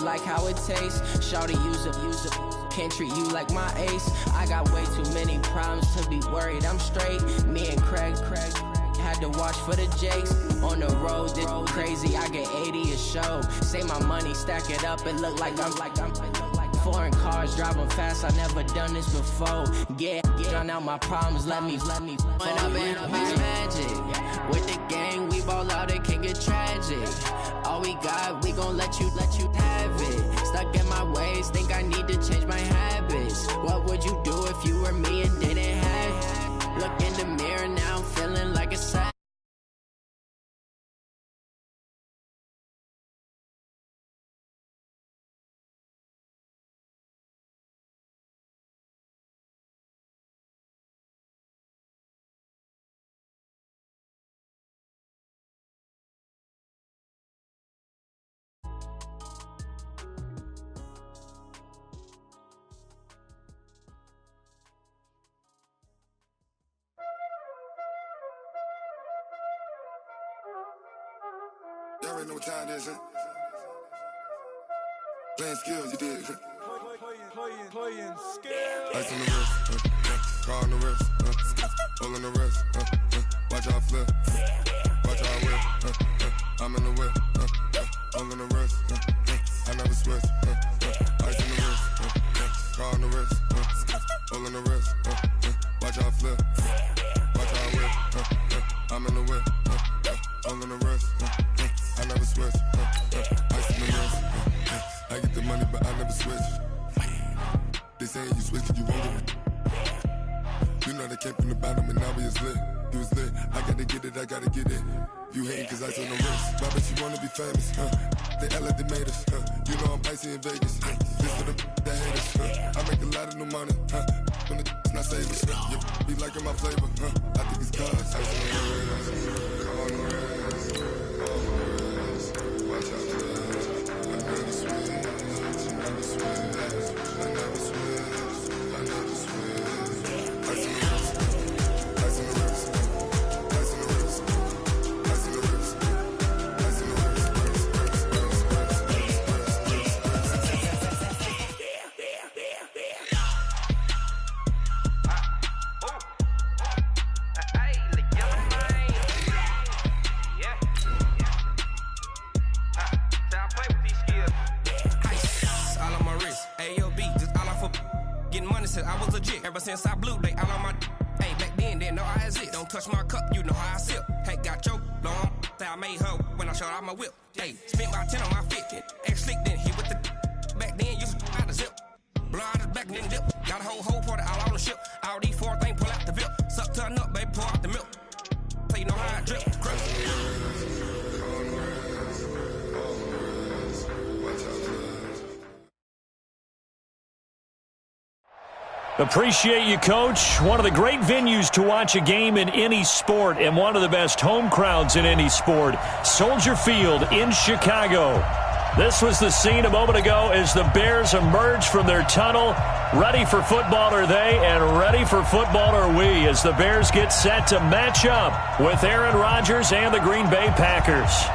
like how it tastes. Shawty, use it. Can't treat you like my ace. I got way too many problems to be worried. I'm straight. Me and Craig had to watch for the Jakes. On the road, this crazy. I get 80 a show. Say my money, stack it up. It look like I'm foreign cars driving fast. I never done this before. Yeah, drown out my problems. Let me. When I've been magic. With the gang, we ball out. It can get tragic. All we got, we gon' let you have it. Stuck in my ways, think I need to change my habits. What would you do if you were me and didn't have it? Look in the mirror now, I'm feeling like a sad. Y'all already know what time it is, huh? Playing skills, you did. Playing skills. Ice on the wrist, car on the wrist, hole on the wrist, watch how I flip, watch how I whip, I'm in the whip, hole on the wrist, I never switch, ice on the wrist, car on the wrist, hole on the wrist, watch how I flip, watch how I whip, I'm in the whip, hole on the wrist, I never switch, ice on the wrist, I get the money but I never switch. They saying you switch cause you won't get it. You know they came from the bottom and now we is lit. You was lit, I gotta get it, I gotta get it. You hating cause ice on the wrist. Why bet you wanna be famous, They act like they made us, You know I'm icy in Vegas, This for the that hate us, I make a lot of new money, When the not savers, You be liking my flavor, I think it's cause ice on the wrist, on the wrist, on the wrist. Watch out for this, I never switch, I never switch, I never switch, I never switch. Ice on the wrist, ice on the wrist, ice on the wrist, ice on the wrist, ice on the I was legit. Ever since I blew, they all on my hey, back then, didn't know I exist. Don't touch my cup, you know how I sip. Hey, got your long, say I made her when I showed out my whip. Hey, spent about 10 on my fit. Ex slick, then hit with the back then, used to out the zip. Blow out his back, then dip. Got a whole party all on the ship. All these four things, pull out the VIP. Suck to a nut, baby, pour out the milk. So you know how I drip. Appreciate you, Coach. One of the great venues to watch a game in any sport and one of the best home crowds in any sport, Soldier Field in Chicago. This was the scene a moment ago as the Bears emerged from their tunnel. Ready for football are they, and ready for football are we as the Bears get set to match up with Aaron Rodgers and the Green Bay Packers.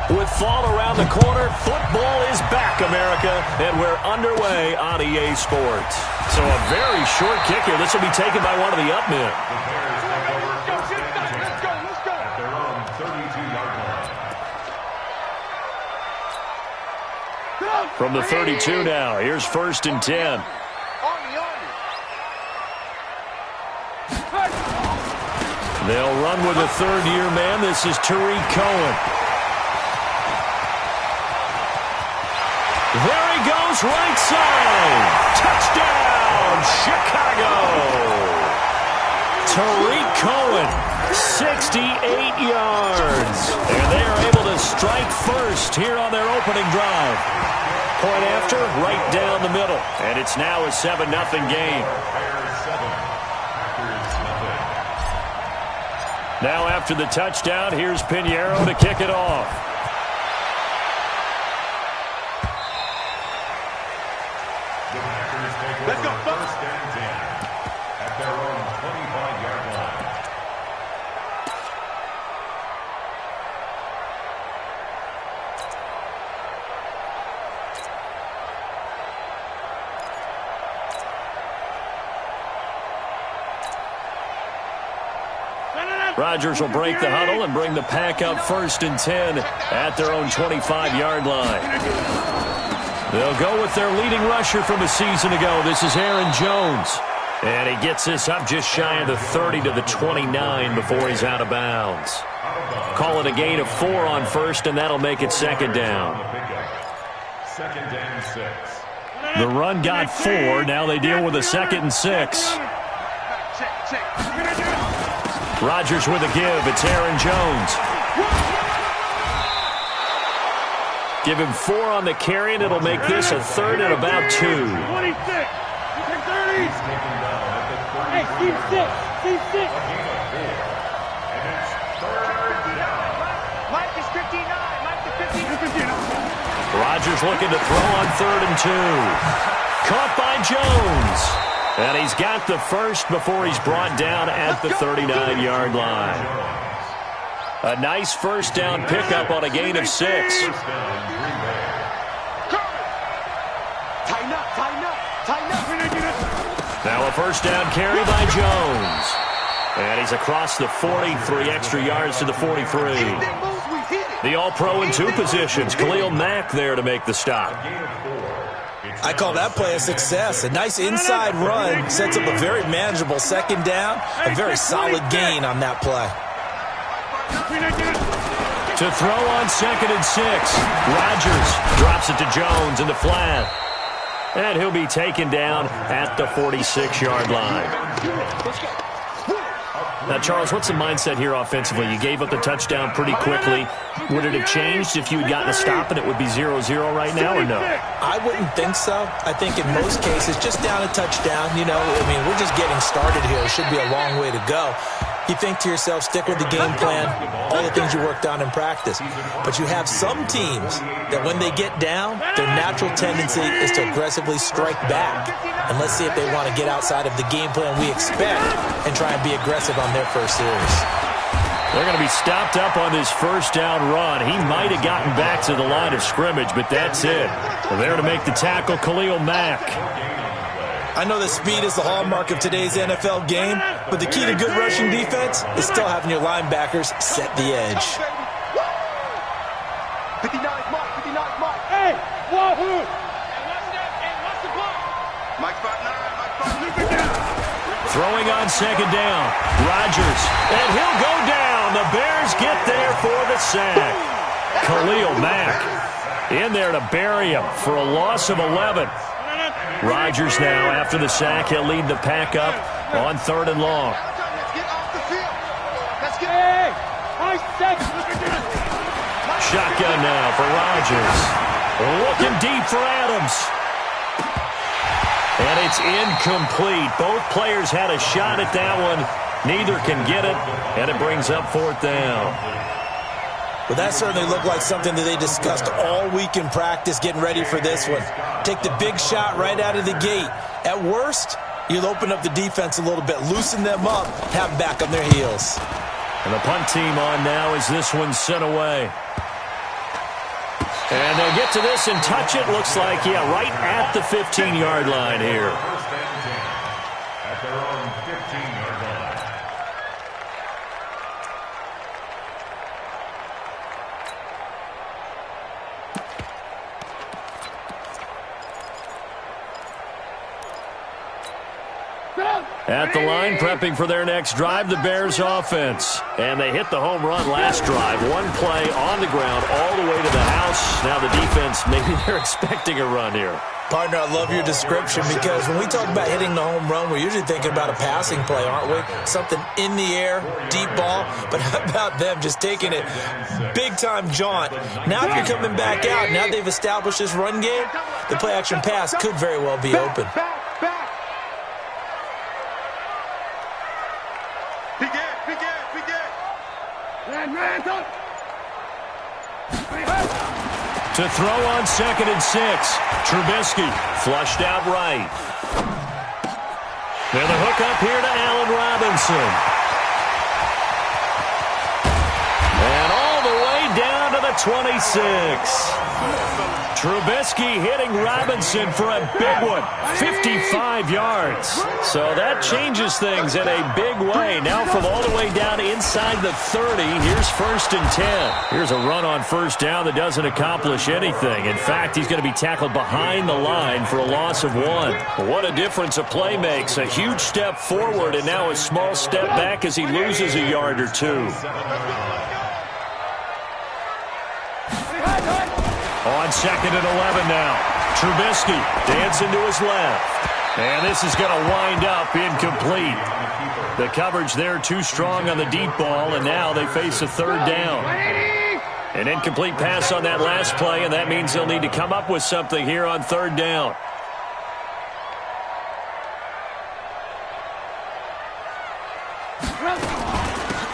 With fall around the corner, football is back, America, and we're underway on EA Sports. So a very short kick here. This will be taken by one of the up men. From the 32 now, here's 1st and 10. They'll run with a third-year man. This is Tariq Cohen. There he goes, right side. Touchdown, Chicago. Tariq Cohen, 68 yards. And they are able to strike first here on their opening drive. Point after, right down the middle. And it's now a 7-0 game. Now after the touchdown, here's Pinheiro to kick it off. Let's go. 1st and 10 at their own 25-yard line. Rodgers will break the huddle and bring the pack up 1st and 10 at their own 25-yard line. They'll go with their leading rusher from a season ago. This is Aaron Jones. And he gets this up just shy of the 30 to the 29 before he's out of bounds. Call it a gain of 4 on 1st, and that'll make it 2nd down. 2nd and 6. The run got 4. Now they deal with a 2nd and 6. Rodgers with a give. It's Aaron Jones. Give him 4 on the carry, and it'll make this a 3rd and about 2. 26. Hey, Steve 6. Steve 6. Mike is 59. Mike is 59. Rodgers looking to throw on 3rd and 2. Caught by Jones. And he's got the first before he's brought down at the 39-yard line. A nice 1st down pickup on a gain of 6. Tighten up, tighten up, tighten up. Now a 1st down carry by Jones. And he's across the 40, 3 extra yards to the 43. The All-Pro in 2 positions. Khalil Mack there to make the stop. I call that play a success. A nice inside run sets up a very manageable 2nd down. A very solid gain on that play. To throw on 2nd and 6. Rodgers drops it to Jones in the flat. And he'll be taken down at the 46-yard line. Now, Charles, what's the mindset here offensively? You gave up the touchdown pretty quickly. Would it have changed if you had gotten a stop and it would be 0-0 right now, or no? I wouldn't think so. I think in most cases, just down a touchdown, you know, I mean, we're just getting started here. It should be a long way to go. You think to yourself, stick with the game plan, all the things you worked on in practice. But you have some teams that when they get down, their natural tendency is to aggressively strike back. And let's see if they want to get outside of the game plan we expect and try and be aggressive on their first series. They're going to be stopped up on this 1st down run. He might have gotten back to the line of scrimmage, but that's it. Well, there to make the tackle, Khalil Mack. I know that speed is the hallmark of today's NFL game, but the key to good rushing defense is still having your linebackers set the edge. 59 Mike, 59 Mike. Hey, Wahoo! Mike 59, Mike 59. Throwing on 2nd down. Rodgers, and he'll go down. The Bears get there for the sack. Khalil Mack in there to bury him for a loss of 11. Rodgers now, after the sack, he'll lead the pack up on 3rd and long. Let's get off the field. Let's get. Hey, I said. Shotgun now for Rodgers. Looking deep for Adams. And it's incomplete. Both players had a shot at that one. Neither can get it, and it brings up 4th down. Well, that certainly looked like something that they discussed all week in practice getting ready for this one. Take the big shot right out of the gate. At worst, you'll open up the defense a little bit, loosen them up, have them back on their heels. And the punt team on now as this one's sent away. And they'll get to this and touch it. Looks like, yeah, right at the 15-yard line here. 1st and 10 at their own 15-yard line. At the line, prepping for their next drive, the Bears offense. And they hit the home run last drive. One play on the ground all the way to the house. Now the defense, maybe they're expecting a run here. Partner, I love your description because when we talk about hitting the home run, we're usually thinking about a passing play, aren't we? Something in the air, deep ball. But how about them just taking it big-time jaunt? Now if you're coming back out, now they've established this run game, the play-action pass could very well be open. To throw on 2nd and 6. Trubisky flushed out right. And the hook up here to Allen Robinson. And all the way down to the the 26. Trubisky hitting Robinson for a big one, 55 yards. So that changes things in a big way. Now from all the way down inside the 30, here's 1st and 10. Here's a run on first down that doesn't accomplish anything. In fact, he's going to be tackled behind the line for a loss of 1. What a difference a play makes. A huge step forward and now a small step back as he loses a yard or 2. On 2nd and 11 now. Trubisky dancing to his left. And this is going to wind up incomplete. The coverage there too strong on the deep ball, and now they face a 3rd down. An incomplete pass on that last play, and that means they'll need to come up with something here on 3rd down.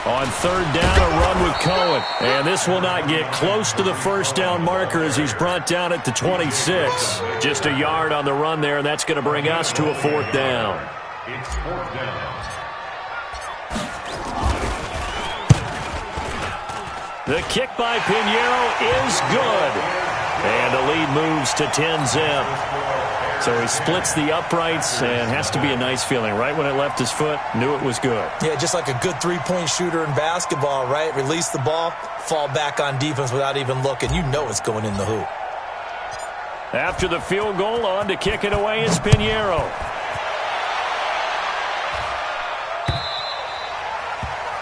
On 3rd down, a run with Cohen. And this will not get close to the first down marker as he's brought down at the 26. Just a yard on the run there, and that's going to bring us to a 4th down. It's 4th down. The kick by Pinheiro is good. And the lead moves to 10-zip. So he splits the uprights and has to be a nice feeling. Right when it left his foot, knew it was good. Yeah, just like a good three-point shooter in basketball, right? Release the ball, fall back on defense without even looking. You know it's going in the hoop. After the field goal, on to kick it away is Pinheiro.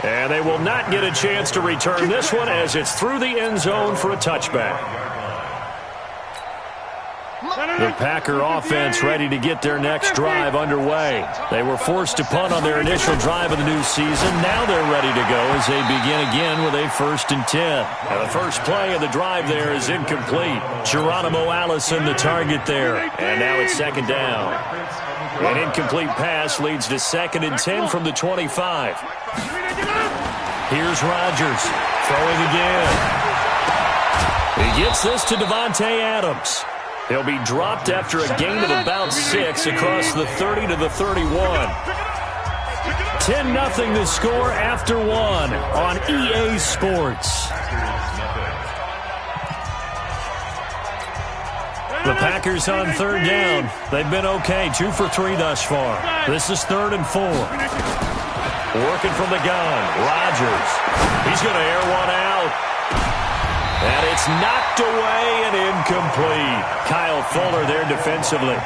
And they will not get a chance to return this one as it's through the end zone for a touchback. The Packer offense ready to get their next drive underway. They were forced to punt on their initial drive of the new season. Now they're ready to go as they begin again with a 1st and 10. Now the first play of the drive there is incomplete. Geronimo Allison the target there. And now it's 2nd down. An incomplete pass leads to 2nd and 10 from the 25. Here's Rodgers throwing again. He gets this to Davante Adams. He'll be dropped after a gain of about 6 across the 30 to the 31. 10-0 the score after 1 on EA Sports. The Packers on 3rd down. They've been okay, 2 for 3 thus far. This is 3rd and 4. Working from the gun, Rodgers. He's going to air one out. And it's knocked away and incomplete. Kyle Fuller there defensively.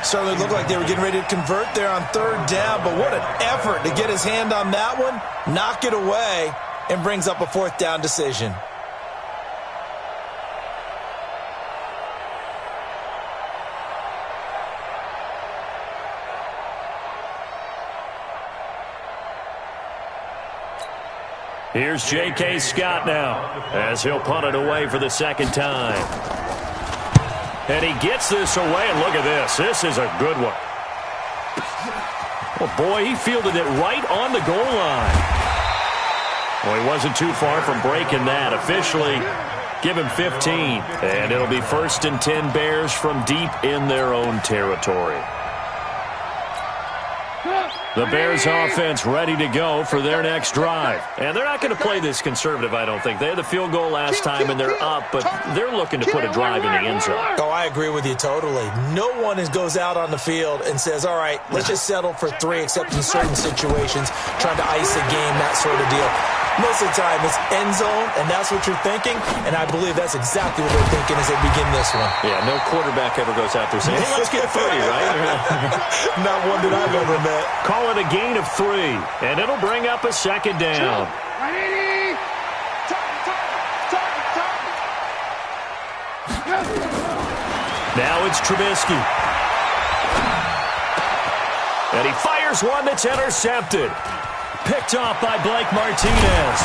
Certainly looked like they were getting ready to convert there on 3rd down, but what an effort to get his hand on that one, knock it away, and brings up a 4th down decision. Here's J.K. Scott now as he'll punt it away for the 2nd time. And he gets this away, and look at this. This is a good one. Oh, boy, he fielded it right on the goal line. Well, he wasn't too far from breaking that. Officially, give him 15. And it'll be 1st and 10 Bears from deep in their own territory. The Bears offense ready to go for their next drive. And they're not going to play this conservative, I don't think. They had the field goal last time, and they're up, but they're looking to put a drive in the end zone. Oh, I agree with you totally. No one goes out on the field and says, all right, let's just settle for 3, except in certain situations, trying to ice a game, that sort of deal. Most of the time, it's end zone, and that's what you're thinking, and I believe that's exactly what they're thinking as they begin this one. Yeah, no quarterback ever goes out there saying, hey, let's get 30, right? Not one that I've ever met. Call it a gain of 3, and it'll bring up a 2nd down. Now it's Trubisky. And he fires one that's intercepted. Picked off by Blake Martinez.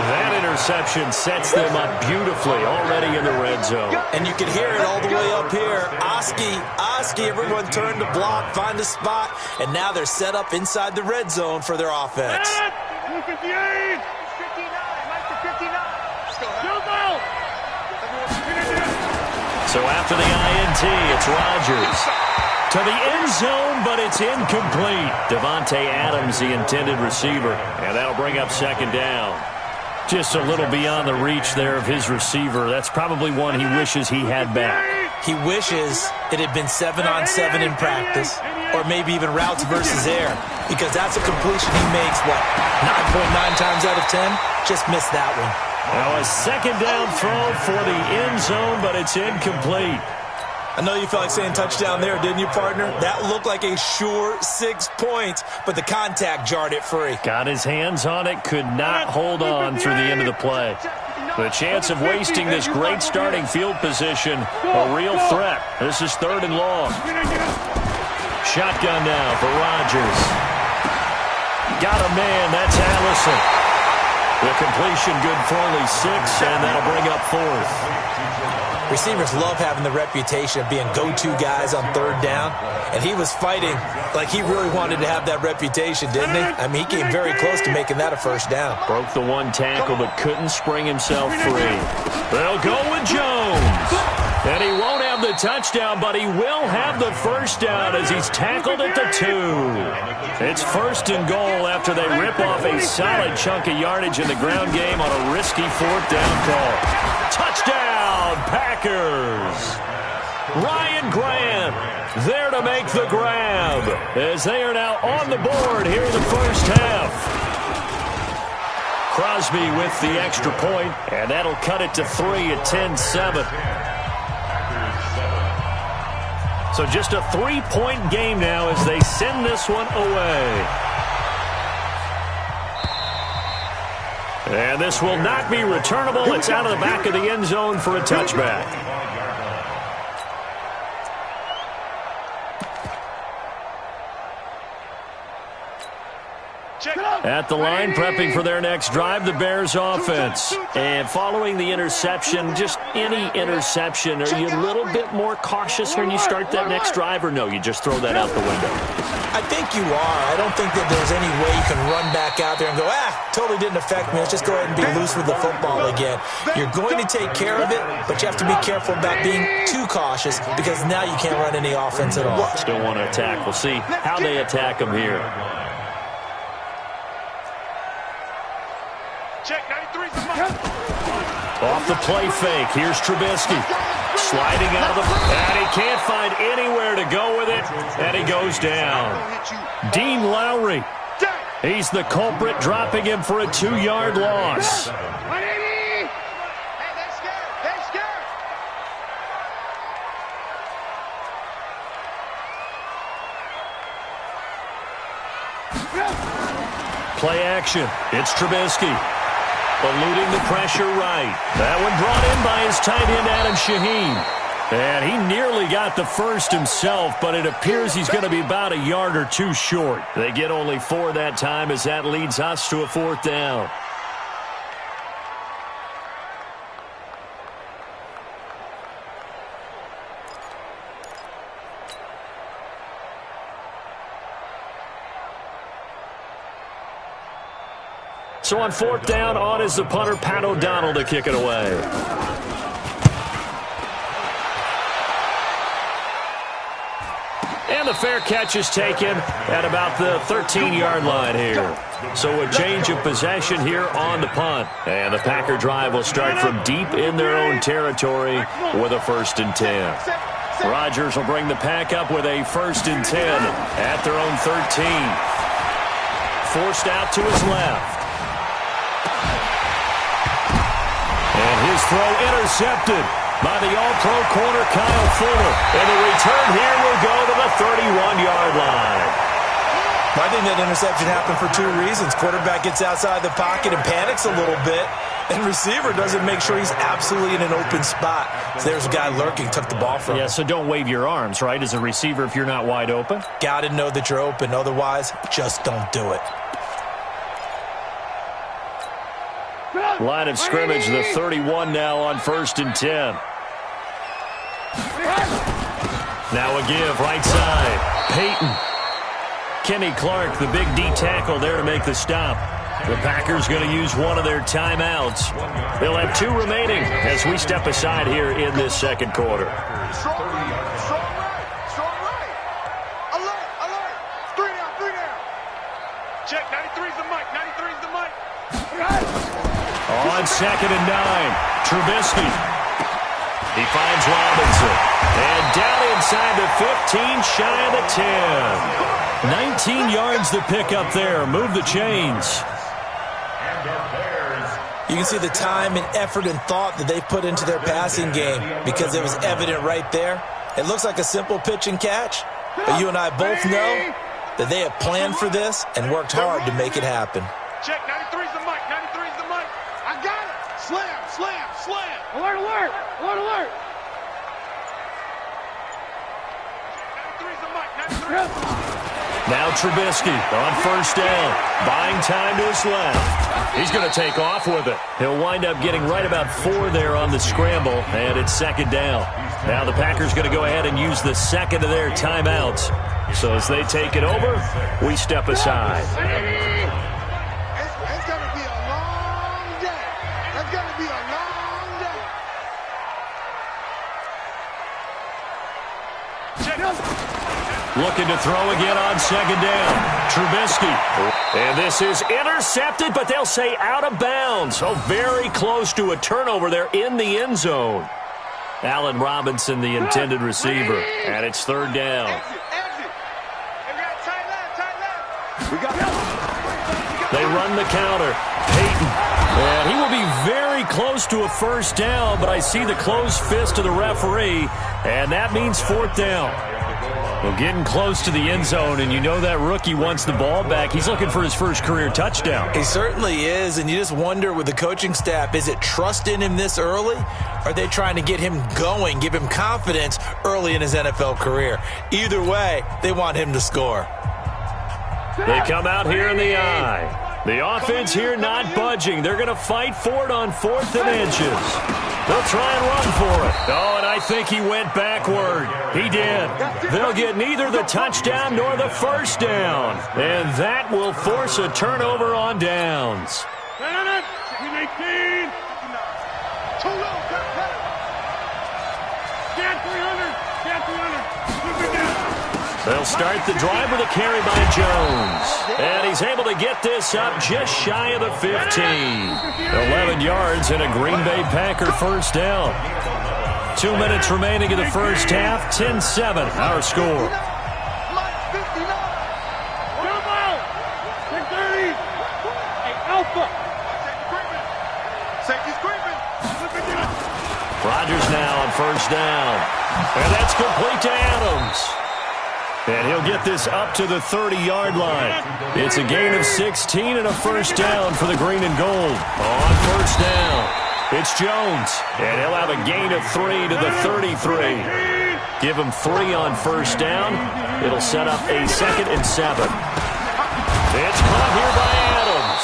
That interception sets them up beautifully already in the red zone. And you can hear it all the way up here. Oski, everyone turned to block, find a spot, and now they're set up inside the red zone for their offense. 58! 59, Mike to 59. So after the INT, it's Rodgers. To the end zone, but it's incomplete. Davante Adams, the intended receiver. And that'll bring up 2nd down. Just a little beyond the reach there of his receiver. That's probably one he wishes he had back. He wishes it had been 7-on-7 in practice, or maybe even routes versus air, because that's a completion he makes, 9.9 times out of 10? Just missed that one. Now a second down throw for the end zone, but it's incomplete. I know you felt like saying touchdown there, didn't you, partner? That looked like a sure 6 points, but the contact jarred it free. Got his hands on it, could not hold on through the end of the play. The chance of wasting this great starting field position, a real threat. This is 3rd and long. Shotgun now for Rodgers. Got a man, that's Allison. The completion good for only 6, and that'll bring up 4th. Receivers love having the reputation of being go-to guys on 3rd down, and he was fighting like he really wanted to have that reputation, didn't he? I mean, he came very close to making that a 1st down. Broke the one tackle, but couldn't spring himself free. They'll go with Jones. And he won't have the touchdown, but he will have the 1st down as he's tackled at the 2. It's 1st and goal after they rip off a solid chunk of yardage in the ground game on a risky 4th down call. Touchdown, Packers! Ryan Grant there to make the grab as they are now on the board here in the 1st half. Crosby with the extra point, and that'll cut it to 3 at 10-7. So just a 3-point game now as they send this one away. And this will not be returnable. It's out of the back of the end zone for a touchback. At the line, prepping for their next drive, the Bears offense. And following the interception, just any interception, are you a little bit more cautious when you start that next drive, or no, you just throw that out the window? I think you are. I don't think that there's any way you can run back out there and go, totally didn't affect me. Let's just go ahead and be loose with the football again. You're going to take care of it, but you have to be careful about being too cautious because now you can't run any offense at all. Still want to attack. We'll see how they attack them here. Off the play fake, here's Trubisky. Sliding out of the... And he can't find anywhere to go with it, and he goes down. Dean Lowry. He's the culprit, dropping him for a 2-yard loss. Play action. It's Trubisky. Eluding the pressure right. That one brought in by his tight end, Adam Shaheen. And he nearly got the first himself, but it appears he's going to be about a yard or 2 short. They get only 4 that time as that leads us to a 4th down. So on 4th down, on is the punter, Pat O'Donnell, to kick it away. And the fair catch is taken at about the 13-yard line here. So a change of possession here on the punt. And the Packer drive will start from deep in their own territory with a 1st and 10. Rodgers will bring the Pack up with a 1st and 10 at their own 13. Forced out to his left. And his throw intercepted by the all-pro corner, Kyle Fuller. And the return here will go to the 31-yard line. I think that interception happened for 2 reasons. Quarterback gets outside the pocket and panics a little bit. And receiver doesn't make sure he's absolutely in an open spot. So there's a guy lurking, took the ball from him. Yeah, so don't wave your arms, right, as a receiver if you're not wide open? Got to know that you're open. Otherwise, just don't do it. Line of scrimmage, the 31 now on 1st and 10. Now a give, right side. Peyton. Kenny Clark, the big D tackle there to make the stop. The Packers going to use one of their timeouts. They'll have 2 remaining as we step aside here in this 2nd quarter. Strong right. Strong right. Alert. 3 down. Check, 93's the mic. 93's the mic. On on 2nd and 9. Trubisky. He finds Robinson. And down inside the 15, shy of the 10. 19 yards to pick up there. Move the chains. You can see the time and effort and thought that they put into their passing game because it was evident right there. It looks like a simple pitch and catch, but you and I both know that they have planned for this and worked hard to make it happen. Check, 93's the mic, 93's the mic. I got it. Slam, slam, slam. Alert, alert, alert, alert. 93's the mic, 93. Now Trubisky on 1st down, buying time to his left. He's going to take off with it. He'll wind up getting right about 4 there on the scramble, and it's 2nd down. Now the Packers going to go ahead and use the second of their timeouts. So as they take it over, we step aside. It's going to be a long day. It's going to be a long day. Looking to throw again on 2nd down. Trubisky. And this is intercepted, but they'll say out of bounds. So very close to a turnover there in the end zone. Allen Robinson, the intended receiver. And it's 3rd down. They run the counter. Peyton. And he will be very close to a 1st down, but I see the closed fist of the referee, and that means 4th down. Well, getting close to the end zone, and you know that rookie wants the ball back. He's looking for his first career touchdown. He certainly is, and you just wonder with the coaching staff, is it trust in him this early? Or are they trying to get him going, give him confidence early in his NFL career? Either way, they want him to score. They come out here in the eye. The offense here not budging. They're going to fight for it on 4th and inches. They'll try and run for it. Oh, and I think he went backward. He did. They'll get neither the touchdown nor the 1st down. And that will force a turnover on downs. 18. Too low. Stand 300. Stand 300. They'll start the drive with a carry by Jones. And he's able to get this up just shy of the 15. 11 yards and a Green Bay Packer 1st down. 2 minutes remaining in the 1st half. 10-7, our score. Rodgers now on 1st down. And that's complete to Adams. And he'll get this up to the 30-yard line. It's a gain of 16 and a 1st down for the green and gold. On 1st down, it's Jones. And he'll have a gain of 3 to the 33. Give him 3 on 1st down. It'll set up a 2nd and 7. It's caught here by Adams.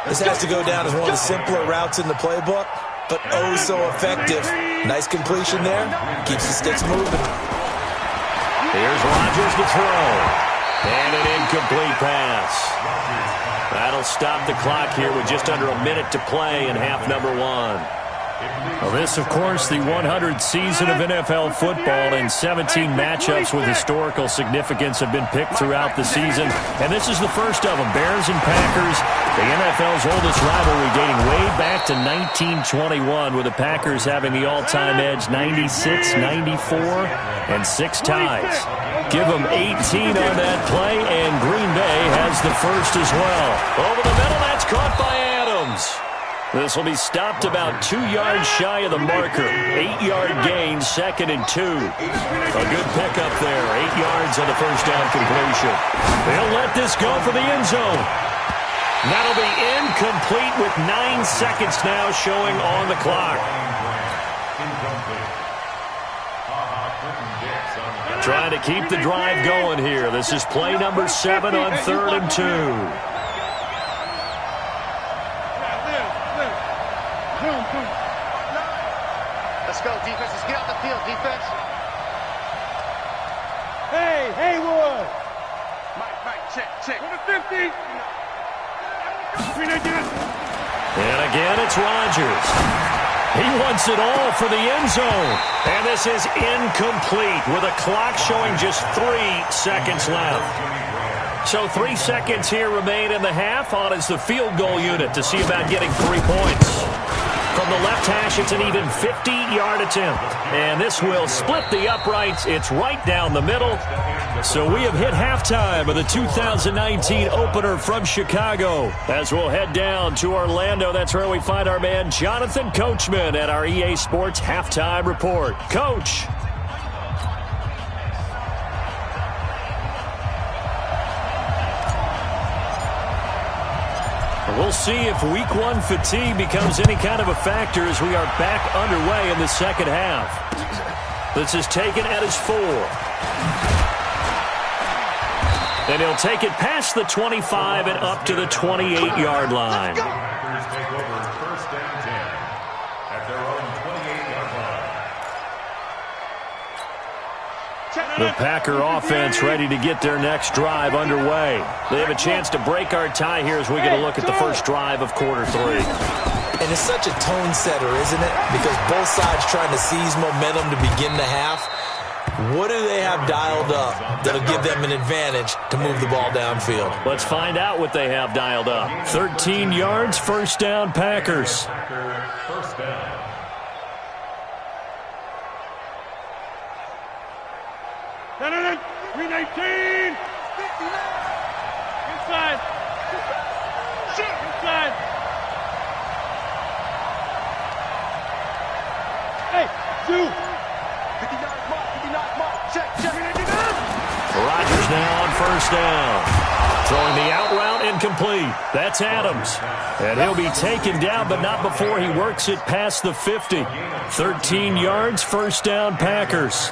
This has to go down as one of the simpler routes in the playbook, but oh so effective. Nice completion there. Keeps the sticks moving. Here's Rodgers to throw. And an incomplete pass. That'll stop the clock here with just under a minute to play in half number 1. Well, this, of course, the 100th season of NFL football, and 17 matchups with historical significance have been picked throughout the season. And this is the first of them, Bears and Packers, the NFL's oldest rivalry dating way back to 1921, with the Packers having the all-time edge 96, 94, and 6 ties. Give them 18 on that play, and Green Bay has the first as well. Over the middle, that's caught by Adams. This will be stopped about 2 yards shy of the marker. 8-yard gain, 2nd and 2. A good pickup there. 8 yards on the 1st down completion. They'll let this go for the end zone. That'll be incomplete with 9 seconds now showing on the clock. Trying to keep the drive going here. This is play number 7 on 3rd and 2. Let's go, defense. Let's get out the field, defense. Hey, Haywood. Mike, check. Number 50. And again, it's Rodgers. He wants it all for the end zone. And this is incomplete with a clock showing just 3 seconds left. So 3 seconds here remain in the half. On is the field goal unit to see about getting 3 points. From the left hash, it's an even 50-yard attempt. And this will split the uprights. It's right down the middle. So we have hit halftime of the 2019 opener from Chicago. As we'll head down to Orlando, that's where we find our man Jonathan Coachman at our EA Sports Halftime Report. Coach. We'll see if week 1 fatigue becomes any kind of a factor as we are back underway in the second half. This is taken at his 4. And he'll take it past the 25 and up to the 28-yard line. Packers take over first and 10 at their own 28-yard line. The Packer offense ready to get their next drive underway. They have a chance to break our tie here as we get a look at the first drive of quarter 3. And it's such a tone setter, isn't it? Because both sides trying to seize momentum to begin the half. What do they have dialed up that'll give them an advantage to move the ball downfield? Let's find out what they have dialed up. 13 yards, first down, Packers. First down. Green 18. Inside. Inside. Hey, two. 59 mark. Check. Rodgers now on first down. Throwing the out route incomplete. That's Adams. And he'll be taken down, but not before he works it past the 50. 13 yards, first down, Packers.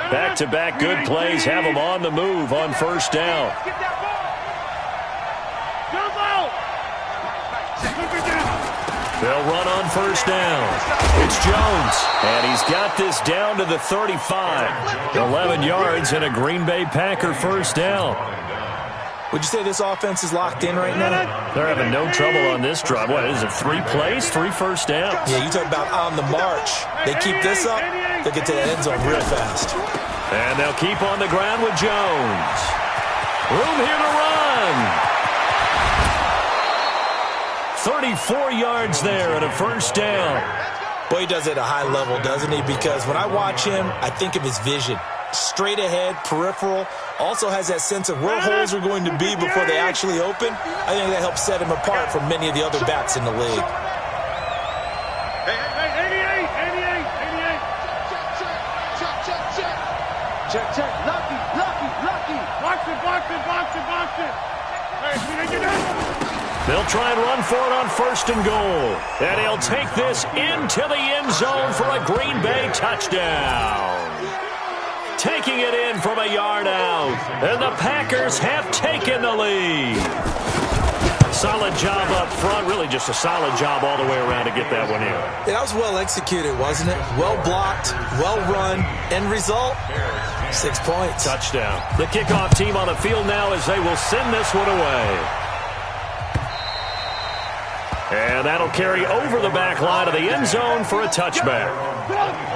Back-to-back good plays have them on the move on first down. They'll run on first down. It's Jones, and he's got this down to the 35. 11 yards and a Green Bay Packer first down. Would you say this offense is locked in right now? They're having no trouble on this drive. What is it, 3 plays, 3 first downs? Yeah, you talk about on the march. They keep this up, they'll get to the end zone real fast. And they'll keep on the ground with Jones. Room here to run. 34 yards there and a first down. Boy, he does it at a high level, doesn't he? Because when I watch him, I think of his vision. Straight ahead, peripheral. Also has that sense of where holes are going to be before they actually open. I think that helps set him apart from many of the other backs in the league. Hey, 88. Check. Lucky. Box it. They'll try and run for it on first and goal. And he'll take this into the end zone for a Green Bay touchdown. Taking it in from a yard out. And the Packers have taken the lead. Solid job up front. Really just a solid job all the way around to get that one in. That was well executed, wasn't it? Well blocked, well run. End result, 6 points. Touchdown. The kickoff team on the field now as they will send this one away. And that'll carry over the back line of the end zone for a touchback.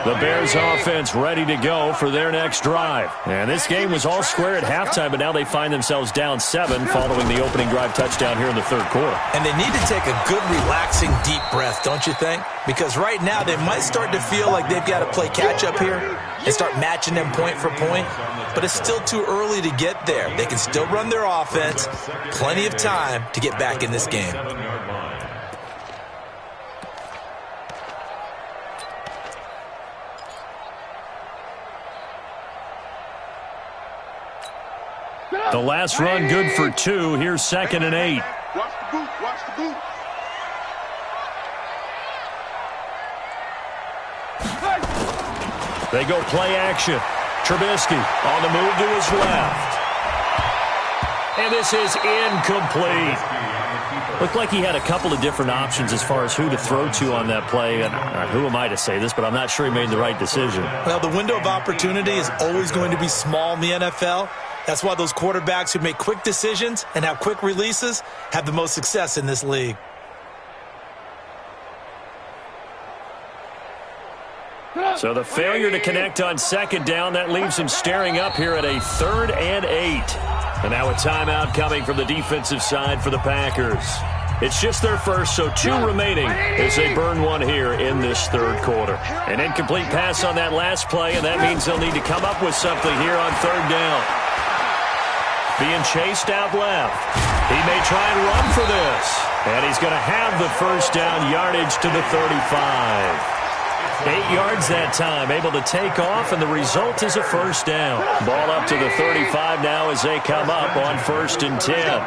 The Bears offense ready to go for their next drive. And this game was all square at halftime, but now they find themselves down 7 following the opening drive touchdown here in the third quarter. And they need to take a good, relaxing, deep breath, don't you think? Because right now they might start to feel like they've got to play catch-up here and start matching them point for point. But it's still too early to get there. They can still run their offense. Plenty of time to get back in this game. The last run good for 2. Here's 2nd and 8. Watch the boot. They go play action. Trubisky on the move to his left. And this is incomplete. Looked like he had a couple of different options as far as who to throw to on that play. And who am I to say this, but I'm not sure he made the right decision. Well, the window of opportunity is always going to be small in the NFL. That's why those quarterbacks who make quick decisions and have quick releases have the most success in this league. So the failure to connect on second down, that leaves him staring up here at a 3rd and 8. And now a timeout coming from the defensive side for the Packers. It's just their first, so 2 remaining as they burn one here in this third quarter. An incomplete pass on that last play, and that means they'll need to come up with something here on third down. Being chased out left. He may try and run for this. And he's going to have the first down yardage to the 35. 8 yards that time, able to take off, and the result is a first down. Ball up to the 35 now as they come up on 1st and 10.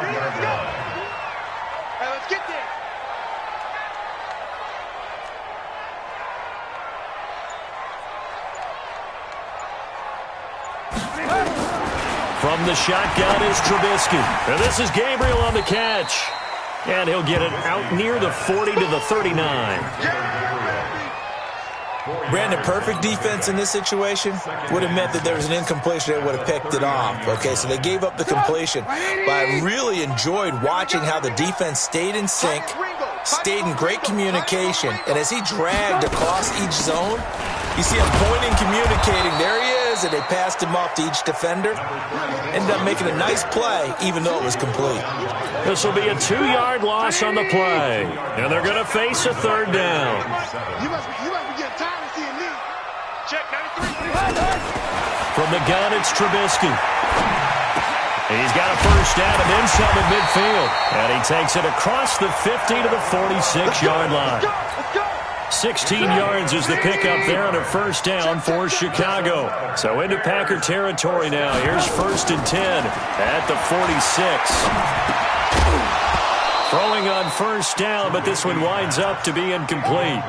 From the shotgun is Trubisky. And this is Gabriel on the catch. And he'll get it out near the 40 to the 39. Brandon, perfect defense in this situation would have meant that there was an incompletion. They would have picked it off. Okay, so they gave up the completion. But I really enjoyed watching how the defense stayed in sync, stayed in great communication. And as he dragged across each zone, you see him pointing, communicating. There he is, and they passed him off to each defender. Ended up making a nice play, even though it was complete. This will be a 2-yard loss on the play. And they're going to face a third down. You must be getting tired of seeing me. Check 93. From the gun, it's Trubisky. He's got a first down and then some at midfield. And he takes it across the 50 to the 46-yard line. 16 yards is the pickup there on a first down for Chicago. So into Packer territory now. Here's 1st and 10 at the 46. Throwing on first down, but this one winds up to be incomplete.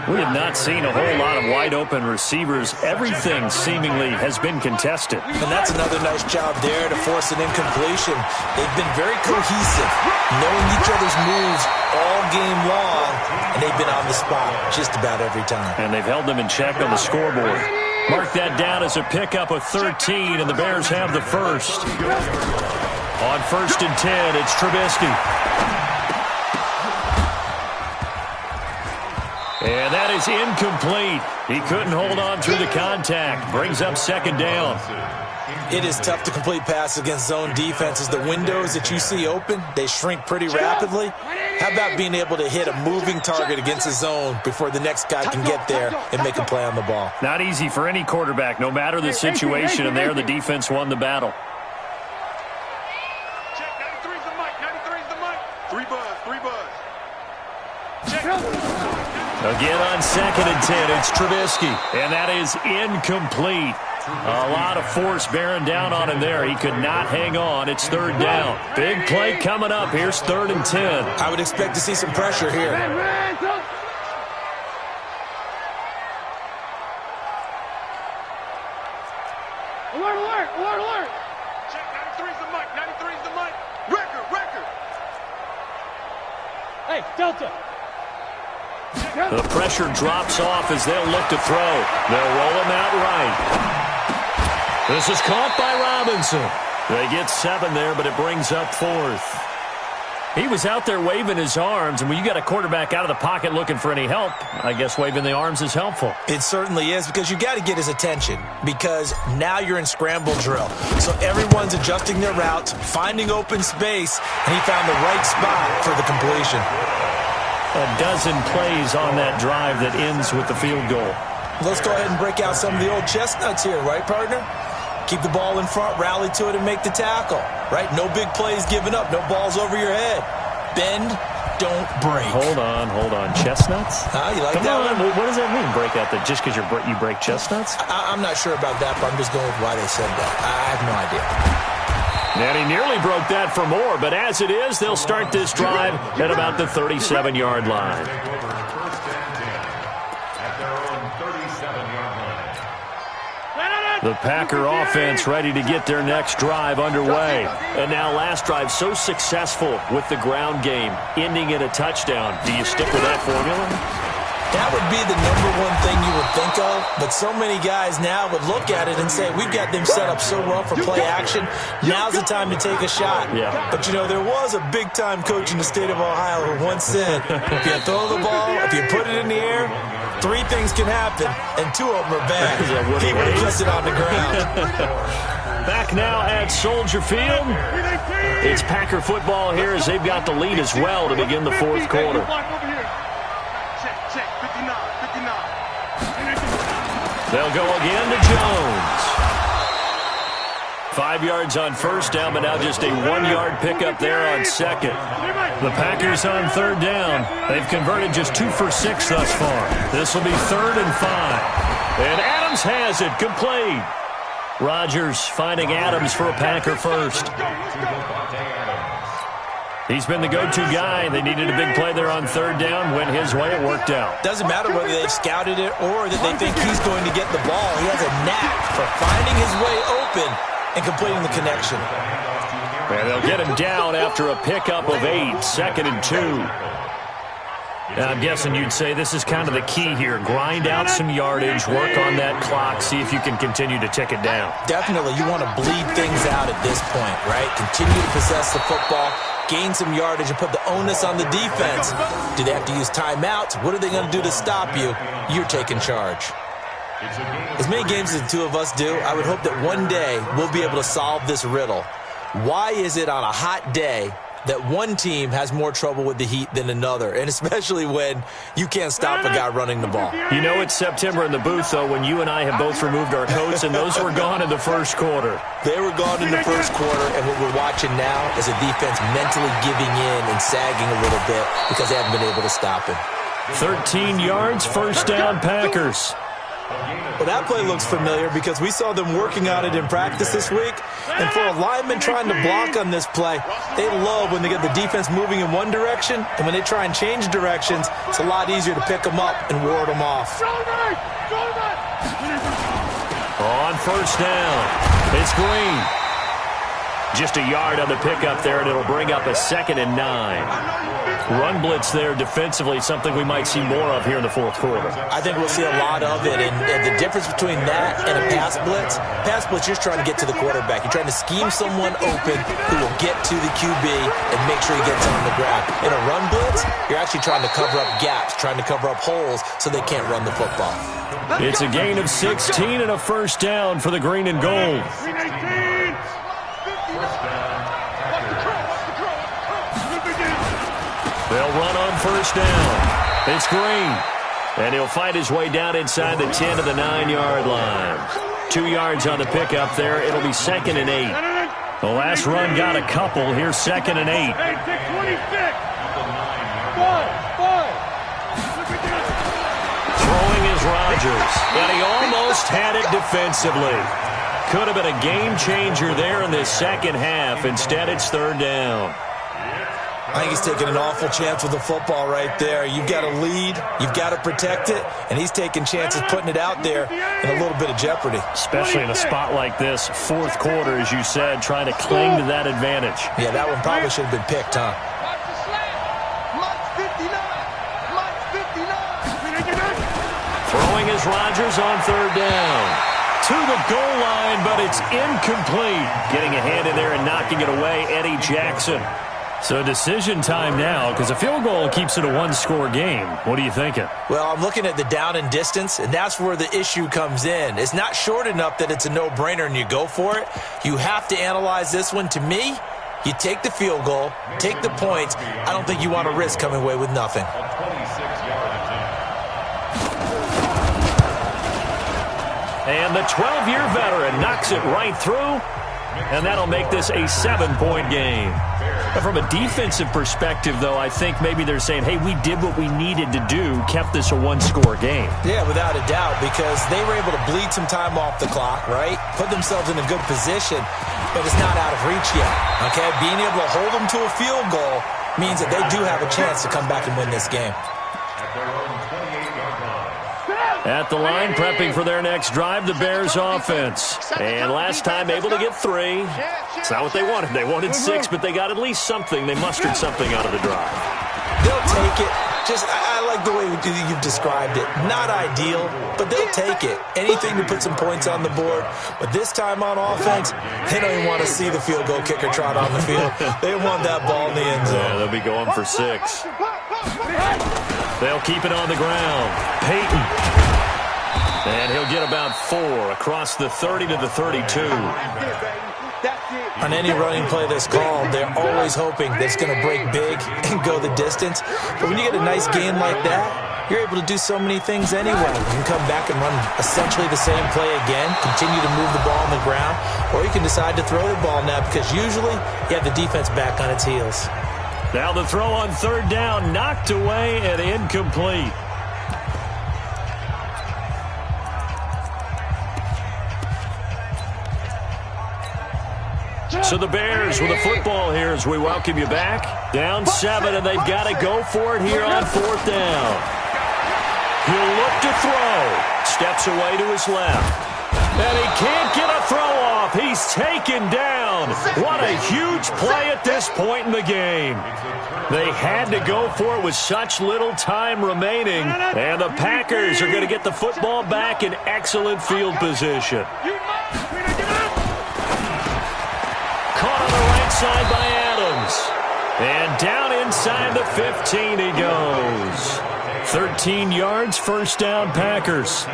We have not seen a whole lot of wide-open receivers. Everything seemingly has been contested. And that's another nice job there to force an incompletion. They've been very cohesive, knowing each other's moves all game long, and they've been on the spot just about every time. And they've held them in check on the scoreboard. Mark that down as a pickup of 13, and the Bears have the first. On 1st and 10, it's Trubisky. And that is incomplete. He couldn't hold on through the contact. Brings up 2nd down. It is tough to complete passes against zone defenses. The windows that you see open, they shrink pretty rapidly. How about being able to hit a moving target against a zone before the next guy can get there and make a play on the ball? Not easy for any quarterback, no matter the situation, and there the defense won the battle. Check 93's the mic. 93's the mic. 3 buzz. Check. Again on 2nd and 10, it's Trubisky, and that is incomplete. A lot of force bearing down on him there. He could not hang on. It's 3rd down. Big play coming up. Here's 3rd and 10. I would expect to see some pressure here. Alert. Check 93's the mic. 93's the mic. Record. Hey, Delta. The pressure drops off as they'll look to throw. They'll roll him out right. This is caught by Robinson. They get 7 there, but it brings up 4th. He was out there waving his arms, and when you got a quarterback out of the pocket looking for any help, I guess waving the arms is helpful. It certainly is, because you got to get his attention, because now you're in scramble drill. So everyone's adjusting their routes, finding open space, and he found the right spot for the completion. A dozen plays on that drive that ends with the field goal. Let's go ahead and break out some of the old chestnuts here, right, partner? Keep the ball in front, rally to it, and make the tackle, right? No big plays given up, no balls over your head. Bend, don't break. Hold on. Chestnuts? You like Come that on. one? What does that mean, break out the, just because you break chestnuts? I'm not sure about that, but I'm just going with why they said that. I have no idea. And he nearly broke that for more, but as it is, they'll start this drive at about the 37-yard line. The Packer offense ready to get their next drive underway. And now last drive so successful with the ground game, ending in a touchdown. Do you stick with that formula? That would be the #1 thing you would think of, but so many guys now would look at it and say, we've got them set up so well for play action, now's the time to take a shot. Yeah. But, you know, there was a big-time coach in the state of Ohio who once said, if you throw the ball, if you put it in the air, 3 things can happen, and 2 of them are bad. He would have kept it on the ground. Back now at Soldier Field. It's Packer football here as they've got the lead as well to begin the fourth quarter. They'll go again to Jones. 5 yards on first down, but now just a 1-yard pickup there on second. The Packers on third down. They've converted just 2 for 6 thus far. This will be 3rd and 5. And Adams has it complete. Rodgers finding Adams for a Packer first. He's been the go-to guy. They needed a big play there on third down. Went his way. It worked out. Doesn't matter whether they've scouted it or that they think he's going to get the ball. He has a knack for finding his way open and completing the connection. And they'll get him down after a pickup of 8. 2nd and 2. Now, I'm guessing you'd say this is kind of the key here. Grind out some yardage, work on that clock, see if you can continue to tick it down. Definitely. You want to bleed things out at this point, right? Continue to possess the football, gain some yardage, and put the onus on the defense. Do they have to use timeouts? What are they going to do to stop you? You're taking charge. As many games as the two of us do, I would hope that one day we'll be able to solve this riddle. Why is it on a hot day that one team has more trouble with the heat than another, and especially when you can't stop a guy running the ball? You know it's September in the booth, though, when you and I have both removed our coats, and those were gone in the first quarter. They were gone in the first quarter, and what we're watching now is a defense mentally giving in and sagging a little bit because they haven't been able to stop him. 13 yards, first down, Packers. Well, that play looks familiar because we saw them working on it in practice this week. And for a lineman trying to block on this play, they love when they get the defense moving in one direction. And when they try and change directions, it's a lot easier to pick them up and ward them off. On first down, it's Green. Just a yard on the pickup there, and it'll bring up a 2nd and 9. Run blitz there defensively, something we might see more of here in the fourth quarter. I think we'll see a lot of it, and the difference between that and a pass blitz, you're just trying to get to the quarterback. You're trying to scheme someone open who will get to the QB and make sure he gets on the ground. In a run blitz, you're actually trying to cover up gaps, trying to cover up holes so they can't run the football. It's a gain of 16 and a first down for the green and gold. They'll run on first down. It's Green. And he'll fight his way down inside the 10 to the 9-yard line. 2 yards on the pickup there. It'll be 2nd and 8. The last run got a couple. Here's 2nd and 8. Throwing is Rodgers. And he almost had it defensively. Could have been a game changer there in this second half. Instead, it's 3rd down. I think he's taking an awful chance with the football right there. You've got to lead, you've got to protect it, and he's taking chances putting it out there in a little bit of jeopardy. Especially in a spot like this, fourth quarter, as you said, trying to cling to that advantage. Yeah, that one probably should have been picked, huh? Throwing is Rodgers on 3rd down. To the goal line, but it's incomplete. Getting a hand in there and knocking it away, Eddie Jackson. So decision time now, because a field goal keeps it a one-score game. What are you thinking? Well, I'm looking at the down and distance, and that's where the issue comes in. It's not short enough that it's a no-brainer and you go for it. You have to analyze this one. To me, you take the field goal, take the points. I don't think you want to risk coming away with nothing. And the 12-year veteran knocks it right through, and that'll make this a 7-point game. But from a defensive perspective, though, I think maybe they're saying, hey, we did what we needed to do, kept this a one-score game. Yeah, without a doubt, because they were able to bleed some time off the clock, right? Put themselves in a good position, but it's not out of reach yet, okay? Being able to hold them to a field goal means that they do have a chance to come back and win this game. At the line, prepping for their next drive, the Bears offense. And last time able to get 3. It's not what they wanted. They wanted 6, but they got at least something. They mustered something out of the drive. They'll take it. I like the way you've described it. Not ideal, but they'll take it. Anything to put some points on the board. But this time on offense, they don't even want to see the field goal kicker trot on the field. They want that ball in the end zone. Yeah, they'll be going for 6. They'll keep it on the ground. Peyton. And he'll get about 4 across the 30 to the 32. On any running play that's called, they're always hoping that it's going to break big and go the distance. But when you get a nice gain like that, you're able to do so many things anyway. You can come back and run essentially the same play again, continue to move the ball on the ground, or you can decide to throw the ball now because usually you have the defense back on its heels. Now the throw on 3rd down, knocked away and incomplete. So the Bears with the football here as we welcome you back. Down 7, and they've got to go for it here on 4th down. He'll look to throw. Steps away to his left. And he can't get a throw off. He's taken down. What a huge play at this point in the game. They had to go for it with such little time remaining. And the Packers are going to get the football back in excellent field position. Caught on the right side by Adams. And down inside the 15 he goes. 13 yards, 1st down, Packers.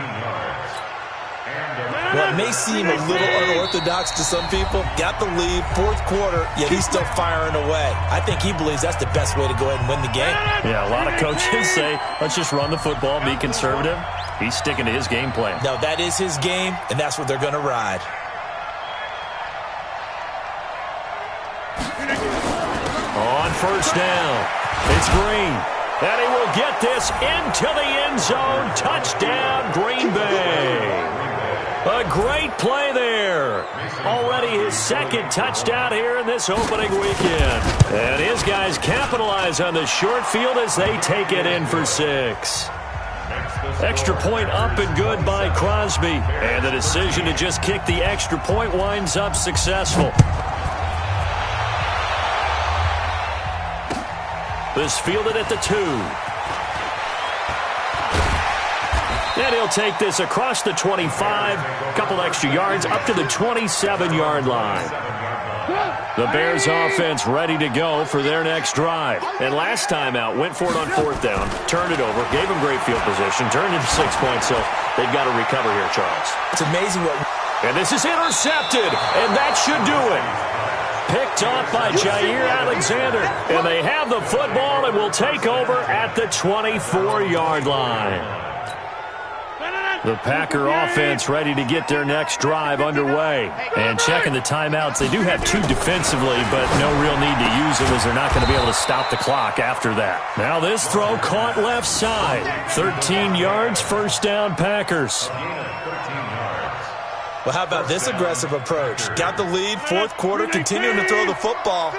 Well, it may seem a little unorthodox to some people. Got the lead, 4th quarter, yet he's still firing away. I think he believes that's the best way to go ahead and win the game. Yeah, a lot of coaches say, let's just run the football, be conservative. He's sticking to his game plan. No, that is his game, and that's what they're going to ride. On 1st down, it's Green. And he will get this into the end zone. Touchdown, Green Bay. A great play there. Already his 2nd touchdown here in this opening weekend. And his guys capitalize on the short field as they take it in for 6. Extra point up and good by Crosby. And the decision to just kick the extra point winds up successful. This fielded at the 2. And he'll take this across the 25. Couple extra yards up to the 27-yard line. The Bears offense ready to go for their next drive. And last time out, went for it on 4th down, turned it over, gave him great field position, turned into 6 points, so they've got to recover here, Charles. It's amazing what... And this is intercepted, and that should do it. Picked off by Jair Alexander, and they have the football and will take over at the 24-yard line. The Packer offense ready to get their next drive underway. And checking the timeouts, they do have 2 defensively, but no real need to use them as they're not going to be able to stop the clock after that. Now this throw caught left side. 13 yards, 1st down, Packers. Well, how about this aggressive approach? Got the lead, 4th quarter, continuing to throw the football.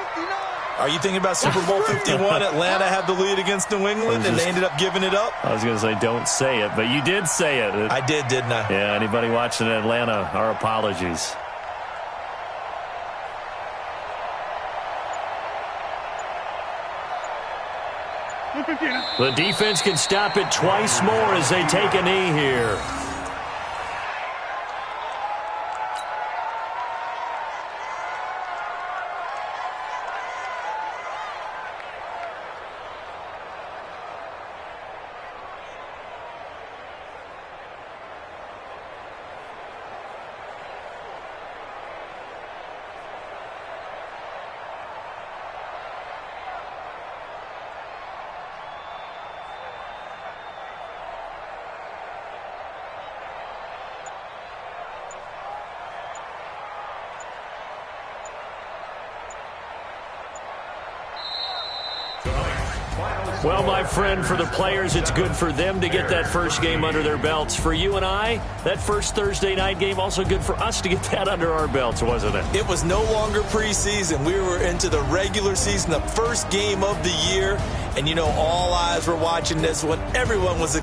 Are you thinking about Super Bowl 51? Atlanta had the lead against New England, and they ended up giving it up? I was going to say, don't say it, but you did say it. I did, didn't I? Yeah, anybody watching Atlanta, our apologies. The defense can stop it twice more as they take a knee here. Well, my friend, for the players, it's good for them to get that first game under their belts. For you and I, that first Thursday night game, also good for us to get that under our belts, wasn't it? It was no longer preseason. We were into the regular season, the first game of the year. And, you know, all eyes were watching this one. Everyone was